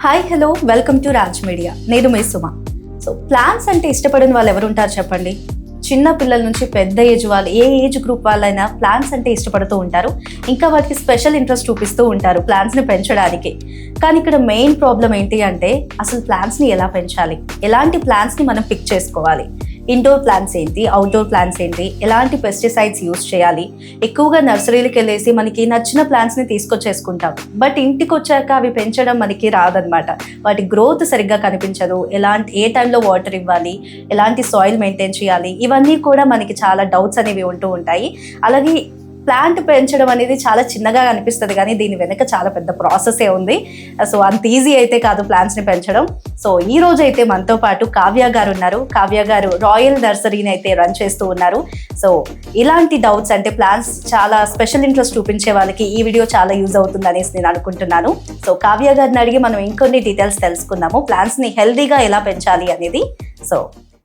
Hi hello welcome to Raj media. నేను మీ Suma. So plans అంటే ఇష్టపడిన వాళ్ళు ఎవరు ఉంటారు చెప్పండి? చిన్న పిల్లల నుంచి పెద్ద ఏజ్ వాళ్ళు, ఏ ఏజ్ గ్రూప్ వాళ్ళైనా ప్లాన్స్ అంటే ఇష్టపడుతూ ఉంటారు. ఇంకా వాటికి స్పెషల్ ఇంట్రెస్ట్ చూపిస్తూ ఉంటారు ప్లాన్స్ని పెంచడానికి. కానీ ఇక్కడ మెయిన్ ప్రాబ్లం ఏంటి అంటే అసలు ప్లాన్స్ని ఎలా పెంచాలి, ఎలాంటి ప్లాన్స్ని మనం పిక్ చేసుకోవాలి, ఇండోర్ ప్లాంట్స్ ఏంటి, అవుట్డోర్ ప్లాంట్స్ ఏంటి, ఎలాంటి పెస్టిసైడ్స్ యూజ్ చేయాలి. ఎక్కువగా నర్సరీలకు వెళ్ళేసి మనకి నచ్చిన ప్లాంట్స్ని తీసుకొచ్చేసుకుంటాం, బట్ ఇంటికి వచ్చాక అవి పెంచడం మనకి రాదనమాట. వాటి గ్రోత్ సరిగ్గా కనిపించదు. ఏ టైంలో వాటర్ ఇవ్వాలి, ఎలాంటి సాయిల్ మెయింటైన్ చేయాలి, ఇవన్నీ కూడా మనకి చాలా డౌట్స్ అనేవి ఉంటూ ఉంటాయి. అలాగే ప్లాంట్ పెంచడం అనేది చాలా చిన్నగా అనిపిస్తుంది, కానీ దీని వెనక చాలా పెద్ద ప్రాసెసే ఉంది. సో అంత ఈజీ అయితే కాదు ప్లాంట్స్ని పెంచడం. సో ఈ రోజు అయితే మనతో పాటు కావ్య గారు ఉన్నారు. కావ్య గారు రాయల్ నర్సరీని అయితే రన్ చేస్తూ ఉన్నారు. సో ఇలాంటి డౌట్స్ అంటే ప్లాంట్స్ చాలా స్పెషల్ ఇంట్రెస్ట్ చూపించే వాళ్ళకి ఈ వీడియో చాలా యూజ్ అవుతుంది అనేసి నేను అనుకుంటున్నాను. సో కావ్య గారిని అడిగి మనం ఇంకొన్ని డీటెయిల్స్ తెలుసుకుందాము, ప్లాంట్స్ని హెల్దీగా ఎలా పెంచాలి అనేది. సో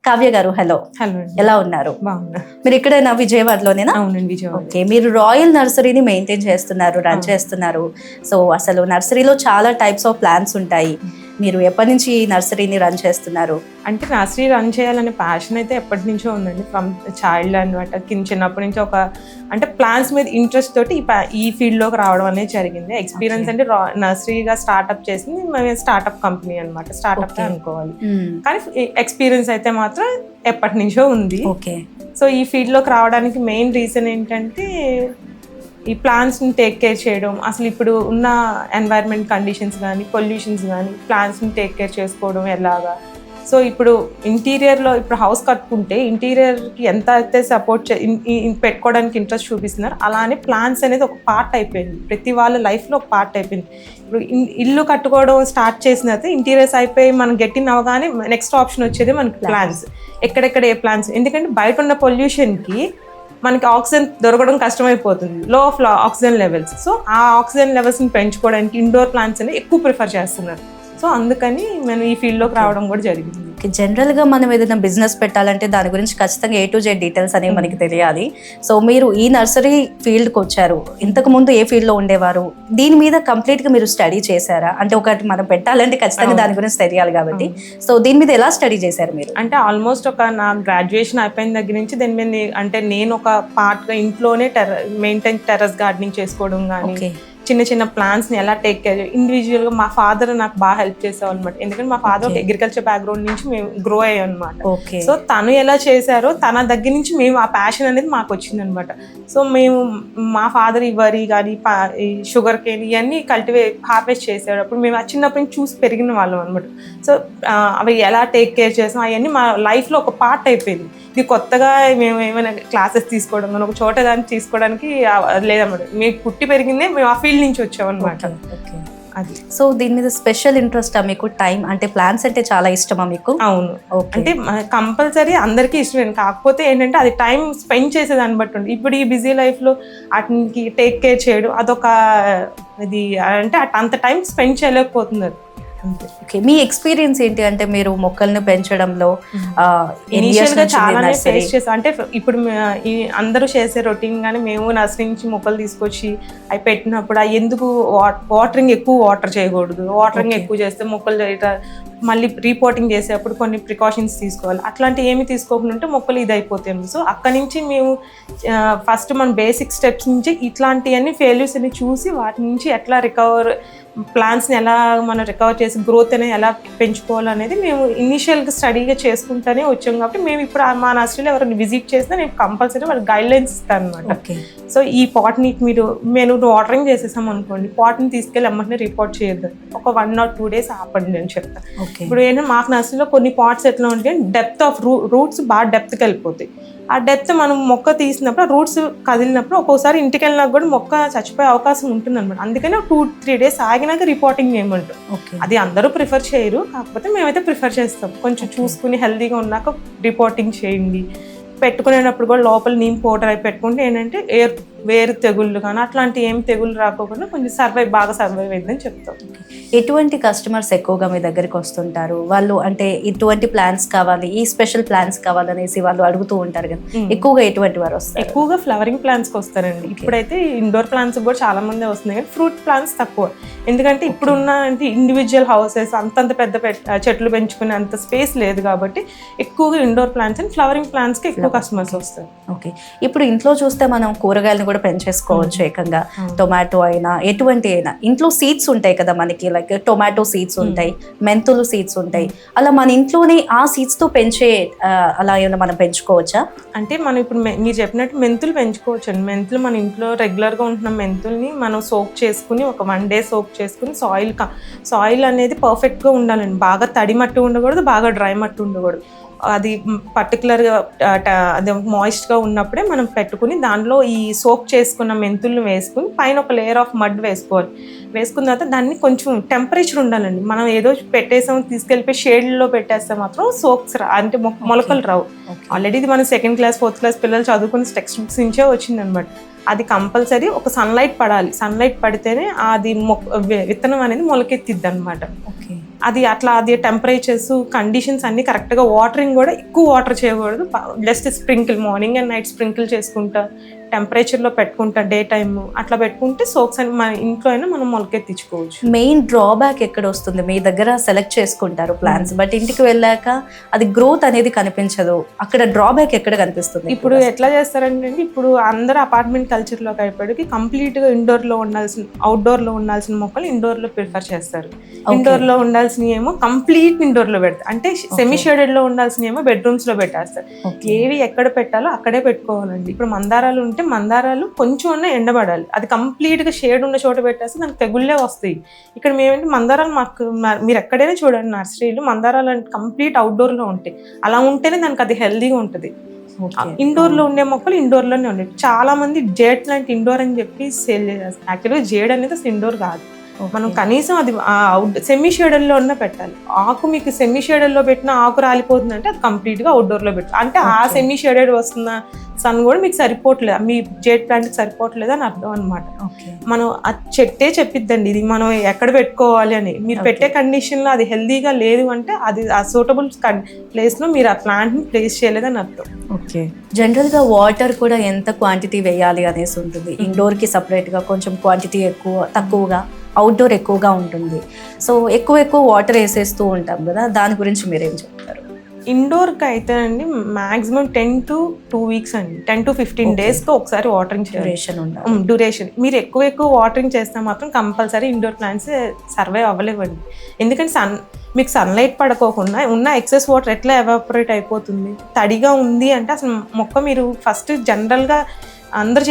కావ్య గారు హలో. హలో, ఎలా ఉన్నారు? బాగున్నా. మీరు ఇక్కడైనా విజయవాడలోనేనా? అవునండి, విజయవాడ. ఓకే, మీరు రాయల్ నర్సరీని మెయింటైన్ చేస్తున్నారు, రన్ చేస్తున్నారు. సో అసలు నర్సరీలో చాలా టైప్స్ ఆఫ్ ప్లాంట్స్ ఉంటాయి. మీరు ఎప్పటి నుంచి ఈ నర్సరీని రన్ చేస్తున్నారు? అంటే నర్సరీ రన్ చేయాలనే ప్యాషన్ అయితే ఎప్పటి నుంచో ఉందండి, ఫ్రమ్ చైల్డ్ అనమాట. చిన్నప్పటి నుంచి ఒక అంటే ప్లాన్స్ మీద ఇంట్రెస్ట్ తోటి ఈ ఫీల్డ్లోకి రావడం అనేది జరిగింది. ఎక్స్పీరియన్స్ అంటే నర్సరీగా స్టార్ట్అప్ చేసింది మేము స్టార్ట్అప్ కంపెనీ అనమాట, స్టార్ట్అప్ అనుకోవాలి. కానీ ఎక్స్పీరియన్స్ అయితే మాత్రం ఎప్పటి నుంచో ఉంది. ఓకే. సో ఈ ఫీల్డ్లోకి రావడానికి మెయిన్ రీజన్ ఏంటంటే ఈ ప్లాంట్స్ని టేక్ కేర్ చేయడం. అసలు ఇప్పుడు ఉన్న ఎన్వైర్న్మెంట్ కండిషన్స్ కానీ పొల్యూషన్స్ కానీ ప్లాంట్స్ని టేక్ కేర్ చేసుకోవడం ఎలాగా. సో ఇప్పుడు ఇంటీరియర్లో ఇప్పుడు హౌస్ కట్టుకుంటే ఇంటీరియర్కి ఎంత అయితే సపోర్ట్ పెట్టుకోవడానికి ఇంట్రెస్ట్ చూపిస్తున్నారు, అలానే ప్లాంట్స్ అనేది ఒక పార్ట్ అయిపోయింది, ప్రతి వాళ్ళ లైఫ్లో ఒక పార్ట్ అయిపోయింది. ఇప్పుడు ఇల్లు కట్టుకోవడం స్టార్ట్ చేసిన తర్వాత ఇంటీరియర్స్ అయిపోయి మనం గెట్టిన్ అవగానే నెక్స్ట్ ఆప్షన్ వచ్చేది మనకి ప్లాంట్స్. ఎక్కడెక్కడ ఏ ప్లాంట్స్, ఎందుకంటే బయట ఉన్న పొల్యూషన్కి మనకి ఆక్సిజన్ దొరకడం కష్టమైపోతుంది, లో ఆఫ్ ఆక్సిజన్ లెవెల్స్. సో ఆ ఆక్సిజన్ లెవెల్స్ని పెంచుకోవడానికి ఇండోర్ ప్లాంట్స్ అనేది ఎక్కువ ప్రిఫర్ చేస్తున్నారు. సో అందుకని నేను ఈ ఫీల్డ్లోకి రావడం కూడా జరిగింది. జనరల్గా మనం ఏదైనా బిజినెస్ పెట్టాలంటే దాని గురించి ఖచ్చితంగా A to Z డీటెయిల్స్ అనేవి మనకి తెలియాలి. సో మీరు ఈ నర్సరీ ఫీల్డ్కి వచ్చారు, ఇంతకు ముందు ఏ ఫీల్డ్లో ఉండేవారు? దీని మీద కంప్లీట్గా మీరు స్టడీ చేశారా? అంటే ఒకటి మనం పెట్టాలంటే ఖచ్చితంగా దాని గురించి తెలియాలి కాబట్టి, సో దీని మీద ఎలా స్టడీ చేశారు మీరు? అంటే ఆల్మోస్ట్ ఒక నా గ్రాడ్యుయేషన్ అయిపోయిన దగ్గర నుంచి దీని మీద అంటే నేను ఒక పార్ట్గా ఇంట్లోనే టెర్రస్ గార్డెనింగ్ చేసుకోవడం కానీ, చిన్న చిన్న ప్లాంట్స్ని ఎలా టేక్ కేర్, ఇండివిజువల్గా మా ఫాదర్ నాకు బాగా హెల్ప్ చేసేవాళ్ళు అనమాట. ఎందుకంటే మా ఫాదర్ ఒక అగ్రికల్చర్ బ్యాక్గ్రౌండ్ నుంచి మేము గ్రో అయ్యాం అనమాట. ఓకే. సో తను ఎలా చేశారో తన దగ్గర నుంచి మేము ఆ ప్యాషన్ అనేది మాకు వచ్చిందనమాట. సో మేము మా ఫాదర్ ఈ వరి కానీ ఈ షుగర్ కేన్ ఇవన్నీ హార్వెస్ట్ చేసేటప్పుడు మేము చిన్నప్పటి నుంచి చూసి పెరిగిన వాళ్ళం అనమాట. సో అవి ఎలా టేక్ కేర్ చేసాం అవన్నీ మా లైఫ్లో ఒక పార్ట్ అయిపోయింది. ఇది కొత్తగా మేము ఏమైనా క్లాసెస్ తీసుకోవడం కానీ ఒక చోట కానీ తీసుకోవడానికి లేదన్నమాట. మీకు పుట్టి పెరిగిందే మేము ఆ ఫీల్డ్ నుంచి వచ్చామన్నమాట. అది. సో దీని మీద స్పెషల్ ఇంట్రెస్టా మీకు? టైం అంటే ప్లాన్స్ అంటే చాలా ఇష్టమా మీకు? అవును, అంటే కంపల్సరీ అందరికీ ఇష్టమే, కాకపోతే ఏంటంటే అది టైం స్పెండ్ చేసేదాన్ని బట్టి ఉంది. ఇప్పుడు ఈ బిజీ లైఫ్లో వాటికి టేక్ కేర్ చేయడం అదొక ఇది అంటే అంత టైం స్పెండ్ చేయలేకపోతున్నారు. ఓకే, మీ ఎక్స్పీరియన్స్ ఏంటి? అంటే మీరు మొక్కల్ని పెంచడంలో ఇనిషియల్గా చాలానే ఫేస్ చేస్తాం. అంటే ఇప్పుడు అందరూ చేసే రొటీన్ కానీ మేము నర్సరీ నుంచి మొక్కలు తీసుకొచ్చి అవి పెట్టినప్పుడు అవి ఎందుకు ఎక్కువ వాటర్ చేయకూడదు, వాటరింగ్ ఎక్కువ చేస్తే మొక్కలు మళ్ళీ రిపోర్టింగ్ చేసేటప్పుడు కొన్ని ప్రికాషన్స్ తీసుకోవాలి. అట్లాంటివి ఏమి తీసుకోకుండా ఉంటే మొక్కలు ఇది అయిపోతాయి. సో అక్కడి నుంచి మేము ఫస్ట్ మన బేసిక్ స్టెప్స్ నుంచి ఇట్లాంటివన్నీ ఫెయిల్యూర్స్ అని చూసి వాటి నుంచి ఎట్లా ప్లాంట్స్ని ఎలా మనం రికవర్ చేసి గ్రోత్ అనేది ఎలా పెంచుకోవాలనేది మేము ఇనిషియల్గా స్టడీగా చేసుకుంటూనే వచ్చాం. కాబట్టి మేము ఇప్పుడు మా నర్సరీలో ఎవరైనా విజిట్ చేసినా నేను కంపల్సరీ వాళ్ళకి గైడ్ లైన్స్ ఇస్తాను అనమాట. సో ఈ పాట్ని మేము వాటరింగ్ చేసేసాం అనుకోండి, పాట్ని తీసుకెళ్ళి అమ్మని రిపోర్ట్ చేయొద్దు, ఒక 1 or 2 days ఆపండి అని చెప్తాను. ఇప్పుడు ఏంటంటే మాకు నర్సరీలో కొన్ని పాట్స్ ఎట్లా ఉంటాయి, డెప్త్ ఆఫ్ రూట్స్ బాగా డెప్త్కి వెళ్ళిపోతాయి. ఆ డెప్త్ మనం మొక్క తీసినప్పుడు రూట్స్ కదిలినప్పుడు ఒక్కోసారి ఇంటికి వెళ్ళినా కూడా మొక్క చచ్చిపోయే అవకాశం ఉంటుంది అనమాట. అందుకని 2-3 days ఆగినాక రిపోర్టింగ్ చేయమంటాం. అది అందరూ ప్రిఫర్ చేయరు, కాకపోతే మేమైతే ప్రిఫర్ చేస్తాం. కొంచెం చూసుకుని హెల్తీగా ఉన్నాక రిపోర్టింగ్ చేయండి. పెట్టుకునేటప్పుడు కూడా లోపల నీమ్ పౌడర్ అవి పెట్టుకుంటే ఏంటంటే వేరు తెగుళ్ళు కానీ అట్లాంటి ఏం తెగుళ్ళు రాకోకుండా కొంచెం బాగా సర్వైవ్ అయిందని చెప్తాం. ఎటువంటి కస్టమర్స్ ఎక్కువగా మీ దగ్గరికి వస్తుంటారు? వాళ్ళు అంటే ఇటువంటి ప్లాన్స్ కావాలి, ఈ స్పెషల్ ప్లాన్స్ కావాలనేసి వాళ్ళు అడుగుతూ ఉంటారు కదా, ఎక్కువగా ఎటువంటి వారు వస్తారు? ఎక్కువగా ఫ్లవరింగ్ ప్లాంట్స్కి వస్తారండి. ఇప్పుడైతే ఇండోర్ ప్లాంట్స్ కూడా చాలా మంది వస్తున్నాయి కానీ ఫ్రూట్ ప్లాంట్స్ తక్కువ. ఎందుకంటే ఇప్పుడున్న అంటే ఇండివిజువల్ హౌసెస్ అంతంత పెద్ద చెట్లు పెంచుకునే అంత స్పేస్ లేదు కాబట్టి ఎక్కువగా ఇండోర్ ప్లాంట్స్ అండ్ ఫ్లవరింగ్ ప్లాంట్స్కి ఎక్కువ కస్టమర్స్ వస్తారు. ఓకే, ఇప్పుడు ఇంట్లో చూస్తే మనం కూరగాయలను కూడా పెంచేసుకోవచ్చు ఏకంగా. టొమాటో అయినా ఎటువంటి అయినా ఇంట్లో సీడ్స్ ఉంటాయి కదా మనకి, లైక్ టొమాటో సీడ్స్ ఉంటాయి, మెంతులు సీడ్స్ ఉంటాయి. అలా మన ఇంట్లోనే ఆ సీడ్స్ తో పెంచే అలా ఏమైనా మనం పెంచుకోవచ్చా? అంటే మనం ఇప్పుడు మీరు చెప్పినట్టు మెంతులు పెంచుకోవచ్చు అండి. మెంతులు మన ఇంట్లో రెగ్యులర్గా ఉంటున్న మెంతుల్ని మనం సోక్ చేసుకుని ఒక 1 day సోక్ చేసుకుని సాయిల్ అనేది పర్ఫెక్ట్గా ఉండాలండి. బాగా తడి మట్టి ఉండకూడదు, బాగా డ్రై మట్టి ఉండకూడదు. అది పర్టికులర్గా అది మాయిస్ట్గా ఉన్నప్పుడే మనం పెట్టుకుని దానిలో ఈ సోక్ చేసుకున్న మెంతులను వేసుకుని పైన ఒక లేయర్ ఆఫ్ మడ్ వేసుకోవాలి. వేసుకున్న తర్వాత దాన్ని కొంచెం టెంపరేచర్ ఉండాలండి. మనం ఏదో పెట్టేసాం తీసుకెళ్ళిపోయి షేడ్లో పెట్టేస్తే మాత్రం సోక్స్ అంటే మొలకలు రావు. ఆల్రెడీ ఇది మనం 2nd class 4th class పిల్లలు చదువుకుని టెక్స్ట్ బుక్స్ నుంచే వచ్చిందనమాట. అది కంపల్సరీ ఒక సన్లైట్ పడాలి. సన్లైట్ పడితేనే అది విత్తనం అనేది మొలకెత్తిద్ది అనమాట. అది టెంపరేచర్స్ కండిషన్స్ అన్ని కరెక్ట్గా, వాటరింగ్ కూడా ఎక్కువ వాటర్ చేయకూడదు, just sprinkle morning and night sprinkle చేసుకుంటా టెంపరేచర్లో పెట్టుకుంటా డే టైమ్ అట్లా పెట్టుకుంటే సోక్స్ అని మన ఇంట్లో అయినా మనం మొలకెత్తించుకోవచ్చు. మెయిన్ డ్రాబ్యాక్ ఎక్కడ వస్తుంది? మీ దగ్గర సెలెక్ట్ చేసుకుంటారు ప్లాన్స్, బట్ ఇంటికి వెళ్ళాక అది గ్రోత్ అనేది కనిపించదు. అక్కడ డ్రాబ్యాక్ ఎక్కడ కనిపిస్తుంది? ఇప్పుడు ఎట్లా చేస్తారంటే ఇప్పుడు అందరూ అపార్ట్మెంట్ కల్చర్లోకి అయిపోయి కంప్లీట్గా అవుట్డోర్లో ఉండాల్సిన మొక్కలు ఇండోర్లో ప్రిఫర్ చేస్తారు. ఇండోర్లో ఉండాల్సినవి ఏమో కంప్లీట్ ఇండోర్లో పెడతారు. అంటే సెమీ షేడెడ్లో ఉండాల్సినవి ఏమో బెడ్రూమ్స్లో పెట్టేస్తారు. ఏవి ఎక్కడ పెట్టాలో అక్కడే పెట్టుకోవాలండి. ఇప్పుడు మందారాలు ఉంటే మందారాలు కొంచెం ఎండబడాలి. అది కంప్లీట్గా షేడ్ ఉన్న చోట పెట్టేస్తే దానికి తెగుళ్ళే వస్తాయి. ఇక్కడ మేమేంటి మందారాలు మీరు ఎక్కడైనా చూడండి నర్సరీలు మందారాలు అంటే కంప్లీట్ అవుట్డోర్లో ఉంటాయి. అలా ఉంటేనే దానికి అది హెల్దీగా ఉంటుంది. ఇండోర్లో ఉండే మొక్కలు ఇండోర్లోనే ఉన్నాయి. చాలా మంది జేడ్ ప్లాంట్ ఇండోర్ అని చెప్పి సేల్ చేస్తారు. యాక్చువల్గా జేడ్ అనేది అసలు ఇండోర్ కాదు. మనం కనీసం అది సెమీ షేడెడ్లో ఉన్న పెట్టాలి. ఆకు మీకు సెమీ షేడెడ్లో పెట్టిన ఆకు రాలిపోతుందంటే అది కంప్లీట్గా అవుట్డోర్లో పెట్టాలి. అంటే ఆ సెమీ షేడెడ్ వస్తున్న సన్ కూడా మీకు సరిపోవట్లేదు, మీ జేడ్ ప్లాంట్కి సరిపోవట్లేదు అని అర్థం అనమాట. మనం ఆ చెట్టే చెప్పిద్దండి ఇది మనం ఎక్కడ పెట్టుకోవాలి అని. మీరు పెట్టే కండిషన్లో అది హెల్దీగా లేదు అంటే అది ఆ సూటబుల్ ప్లేస్లో మీరు ఆ ప్లాంట్ని ప్లేస్ చేయలేదని అర్థం. ఓకే, జనరల్గా వాటర్ కూడా ఎంత క్వాంటిటీ వేయాలి అనేసి ఉంటుంది. ఇండోర్కి సపరేట్గా కొంచెం క్వాంటిటీ తక్కువగా, అవుట్డోర్ ఎక్కువగా ఉంటుంది. సో ఎక్కువ వాటర్ వేసేస్తూ ఉంటాం కదా, దాని గురించి మీరేం చెప్తారు? ఇండోర్కి అయితే అండి మ్యాక్సిమం 10 to 2 weeks అండి, 10 to 15 daysకి ఒకసారి వాటరింగ్ డ్యూరేషన్. మీరు ఎక్కువ వాటరింగ్ చేస్తే మాత్రం కంపల్సరీ ఇండోర్ ప్లాంట్స్ సర్వైవ్ అవ్వలేవండి. ఎందుకంటే మీకు సన్లైట్ పడకోకుండా ఉన్న ఎక్సెస్ వాటర్ ఎట్లా ఎవాపరేట్ అయిపోతుంది. తడిగా ఉంది అంటే అసలు మొక్క మీరు ఫస్ట్ జనరల్గా అందరూ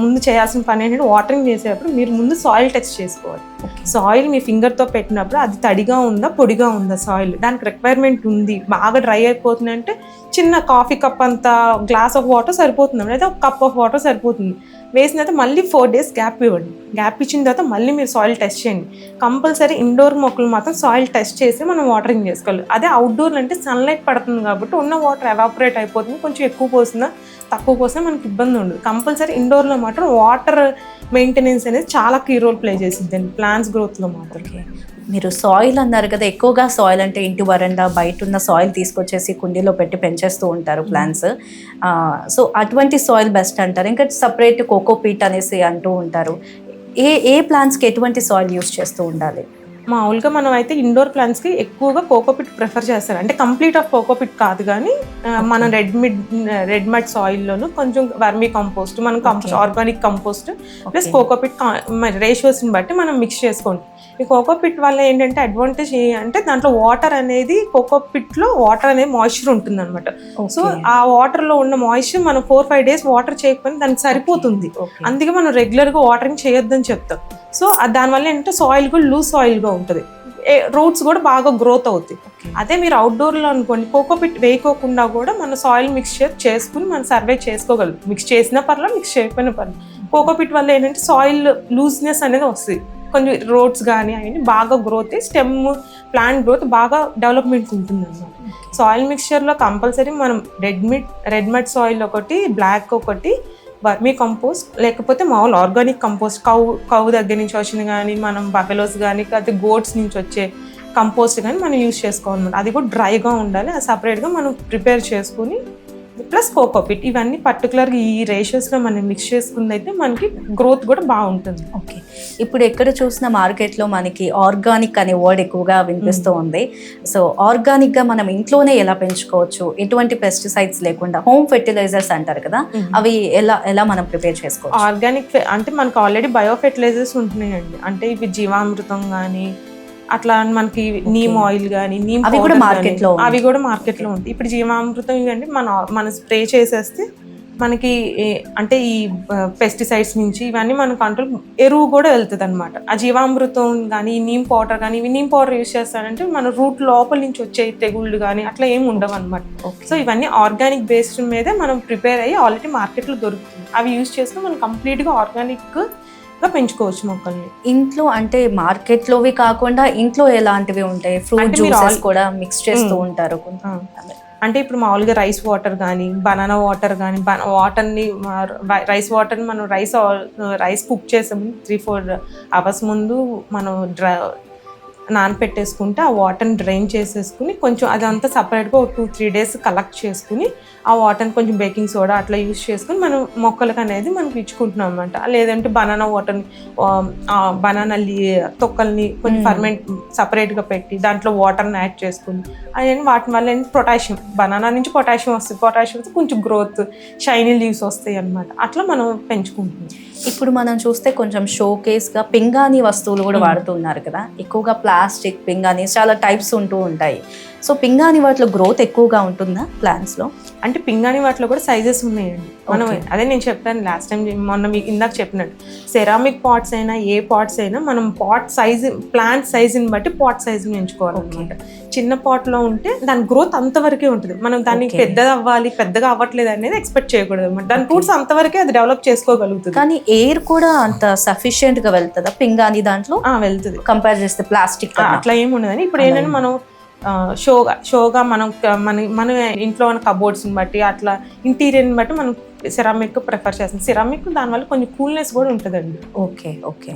ముందు చేయాల్సిన పని ఏంటంటే వాటరింగ్ చేసేటప్పుడు మీరు ముందు సాయిల్ టెస్ట్ చేసుకోవాలి. సాయిల్ మీ ఫింగర్తో పెట్టినప్పుడు అది తడిగా ఉందా పొడిగా ఉందా సాయిల్, దానికి రిక్వైర్మెంట్ ఉంది. బాగా డ్రై అయిపోతుంది అంటే చిన్న కాఫీ కప్ అంత గ్లాస్ ఆఫ్ వాటర్ సరిపోతుంది, లేదా ఒక కప్ ఆఫ్ వాటర్ సరిపోతుంది. వేసిన తర్వాత మళ్ళీ 4 days గ్యాప్ ఇవ్వండి. గ్యాప్ ఇచ్చిన తర్వాత మళ్ళీ మీరు సాయిల్ టెస్ట్ చేయండి. కంపల్సరీ ఇండోర్ మొక్కలు మాత్రం సాయిల్ టెస్ట్ చేసి మనం వాటరింగ్ చేసుకోవాలి. అదే అవుట్డోర్లో అంటే సన్లైట్ పడుతుంది కాబట్టి ఉన్న వాటర్ ఎవాపరేట్ అయిపోతుంది. కొంచెం ఎక్కువ పోసిందా తక్కువ పోసినా మనకి ఇబ్బంది ఉండదు. కంపల్సరీ ఇండోర్లో మాత్రం వాటర్ మెయింటెనెన్స్ అనేది చాలా కీ రోల్ ప్లే చేసిద్దండి ప్లాంట్స్ గ్రోత్లో మాత్రం. మీరు సాయిల్ అన్నారు కదా, ఎక్కువగా సాయిల్ అంటే ఇంటి వరండా బయట ఉన్న సాయిల్ తీసుకొచ్చేసి కుండీలో పెట్టి పెంచేస్తూ ఉంటారు ప్లాంట్స్. సో అటువంటి సాయిల్ బెస్ట్ అంటారు. ఇంకా సపరేట్ కోకోపీట్ అనేసి అంటూ ఉంటారు. ఏ ప్లాంట్స్కి ఎటువంటి సాయిల్ యూస్ చేస్తూ ఉండాలి? మామూలుగా మనం అయితే ఇండోర్ ప్లాంట్స్కి ఎక్కువగా కోకోపిట్ ప్రిఫర్ చేస్తారు. అంటే కంప్లీట్ ఆఫ్ కోకోపిట్ కాదు కానీ మనం రెడ్ మడ్ సాయిల్లోను కొంచెం వర్మీ కంపోస్ట్, మనం ఆర్గానిక్ కంపోస్ట్ ప్లస్ కోకోపిట్ రేషియోస్ని బట్టి మనం మిక్స్ చేసుకోండి. ఈ కోకోపిట్ వల్ల ఏంటంటే అడ్వాంటేజ్ అంటే దాంట్లో వాటర్ అనేది కోకోపిట్లో వాటర్ అనేది మాయిశ్చర్ ఉంటుంది అనమాట. సో ఆ వాటర్లో ఉన్న మాయిశ్చర్ మనం 4-5 days వాటర్ చేయకపోయినా దానికి సరిపోతుంది. అందుకే మనం రెగ్యులర్గా వాటరింగ్ చేయొద్దని చెప్తాం. సో దానివల్ల ఏంటంటే సాయిల్ కూడా లూజ్ సాయిల్గా ఉంటుంది, రూట్స్ కూడా బాగా గ్రోత్ అవుతాయి. అదే మీరు అవుట్డోర్లో అనుకోండి కోకోపిట్ వేయకోకుండా కూడా మన సాయిల్ మిక్స్చర్ చేసుకుని మనం సర్వే చేసుకోగలం. మిక్స్ చేసినా పర్లేదు, మిక్స్ చేయకపోయినా పర్లేదు. కోకోపిట్ వల్ల ఏంటంటే సాయిల్ లూజ్నెస్ అనేది వస్తుంది, కొంచెం రోడ్స్ కానీ అవన్నీ బాగా గ్రోత్, స్టెమ్ ప్లాంట్ గ్రోత్ బాగా డెవలప్మెంట్ ఉంటుంది అన్నమాట. సాయిల్ మిక్స్చర్లో కంపల్సరీ మనం రెడ్ మడ్ సాయిల్ ఒకటి, బ్లాక్ ఒకటి, వర్మీ కంపోస్ట్ లేకపోతే మామూలు ఆర్గానిక్ కంపోస్ట్ కౌ దగ్గర నుంచి వచ్చింది కానీ, మనం బఫెలోస్ కానీ లేకపోతే గోట్స్ నుంచి వచ్చే కంపోస్ట్ కానీ మనం యూజ్ చేసుకోవాలన్నమాట. అది కూడా డ్రైగా ఉండాలి, అది సపరేట్గా మనం ప్రిపేర్ చేసుకుని ప్లస్ కోకోపిట్ ఇవన్నీ పర్టికులర్గా ఈ రేషియోస్లో మనం మిక్స్ చేసుకుంది అయితే మనకి గ్రోత్ కూడా బాగుంటుంది. ఓకే, ఇప్పుడు ఎక్కడ చూసిన మార్కెట్లో మనకి ఆర్గానిక్ అనే వర్డ్ ఎక్కువగా వినిపిస్తూ ఉంది. సో ఆర్గానిక్గా మనం ఇంట్లోనే ఎలా పెంచుకోవచ్చు, ఎటువంటి పెస్టిసైడ్స్ లేకుండా, హోమ్ ఫెర్టిలైజర్స్ అంటారు కదా, అవి ఎలా మనం ప్రిపేర్ చేసుకోవచ్చు? ఆర్గానిక్ అంటే మనకు ఆల్రెడీ బయో ఫెర్టిలైజర్స్ ఉంటున్నాయండి. అంటే ఇవి జీవామృతం కానీ అట్లా మనకి నీమ్ ఆయిల్ కానీ అవి కూడా మార్కెట్లో ఉంటాయి. ఇప్పుడు జీవామృతం ఇవంటే మన స్ప్రే చేసేస్తే మనకి అంటే ఈ పెస్టిసైడ్స్ నుంచి ఇవన్నీ మన కంట్రోల్, ఎరువు కూడా వెళ్తుంది అనమాట. ఆ జీవామృతం కానీ నీమ్ పౌడర్ కానీ, ఇవి నీమ్ పౌడర్ యూజ్ చేస్తారంటే మన రూట్ లోపల నుంచి వచ్చే తెగుళ్ళు కానీ అట్లా ఏమి ఉండవు అనమాట. సో ఇవన్నీ ఆర్గానిక్ బేస్డ్ మీదే మనం ప్రిపేర్ అయ్యి ఆల్రెడీ మార్కెట్లో దొరుకుతుంది. అవి యూజ్ చేసుకుని మనం కంప్లీట్గా ఆర్గానిక్ గా పెంచుకోవచ్చు మొక్కల్ని ఇంట్లో. అంటే మార్కెట్లోవి కాకుండా ఇంట్లో ఎలాంటివి ఉంటాయి? ఫ్రూట్ జ్యూసెస్ కూడా మిక్స్ చేస్తూ ఉంటారు. అంటే ఇప్పుడు మామూలుగా రైస్ వాటర్ కానీ, బనానా వాటర్ కానీ, వాటర్ని రైస్ వాటర్ని మనం రైస్ కుక్ చేసాము 3-4 అవర్స్ ముందు మనం నానపెట్టేసుకుంటే ఆ వాటర్ని డ్రైన్ చేసేసుకుని కొంచెం అదంతా సపరేట్గా ఒక 2-3 days కలెక్ట్ చేసుకుని ఆ వాటర్ని కొంచెం బేకింగ్ సోడా అట్లా యూజ్ చేసుకుని మనం మొక్కలకు అనేది మనం ఇచ్చుకుంటున్నాం అనమాట. లేదంటే బనానా వాటర్ని, బనానా తొక్కల్ని కొంచెం ఫర్మెంట్ సపరేట్గా పెట్టి దాంట్లో వాటర్ని యాడ్ చేసుకుని అవన్నీ వాటి వల్ల పొటాషియం, బనానా నుంచి పొటాషియం వస్తుంది. పొటాషియం వస్తే కొంచెం గ్రోత్, షైనీ లీవ్స్ వస్తాయి అనమాట. అట్లా మనం పెంచుకుంటున్నాం. ఇప్పుడు మనం చూస్తే కొంచెం షోకేస్గా పింగాణీ వస్తువులు కూడా వాడుతున్నారు కదా, ఎక్కువగా ప్లాస్టిక్ పింగాణీ చాలా టైప్స్ ఉంటూ ఉంటాయి. సో పింగాణీ వాటిలో గ్రోత్ ఎక్కువగా ఉంటుందా ప్లాంట్స్లో? అంటే పింగాణీ వాటిలో కూడా సైజెస్ ఉన్నాయండి. మనం అదే నేను చెప్పాను లాస్ట్ టైం, మొన్న మీకు ఇందాక చెప్పినట్టు సెరామిక్ పాట్స్ అయినా ఏ పాట్స్ అయినా మనం పాట్ సైజ్, ప్లాంట్ సైజుని బట్టి పాట్ సైజుని ఎంచుకోవాలన్నమాట. చిన్న పాట్లో ఉంటే దాని గ్రోత్ అంతవరకే ఉంటుంది. మనం దానికి పెద్దగా అవ్వట్లేదు అనేది ఎక్స్పెక్ట్ చేయకూడదు అనమాట. దాని రూట్స్ అంతవరకే అది డెవలప్ చేసుకోగలుగుతుంది. కానీ ఎయిర్ కూడా అంత సఫిషియెంట్ గా వెళ్తుందా పింగాణీ దాంట్లో? వెళ్తుంది కంపేర్ చేస్తే ప్లాస్టిక్ అట్లా ఏమి ఉండదని. ఇప్పుడు ఏంటంటే మనం షోగా మన ఇంట్లో ఉన్న కబోర్డ్స్ని బట్టి అట్లా ఇంటీరియర్ని బట్టి మనం సెరామిక్ ప్రిఫర్ చేస్తాం. సెరామిక్ దానివల్ల కొంచెం కూల్నెస్ కూడా ఉంటుందండి. ఓకే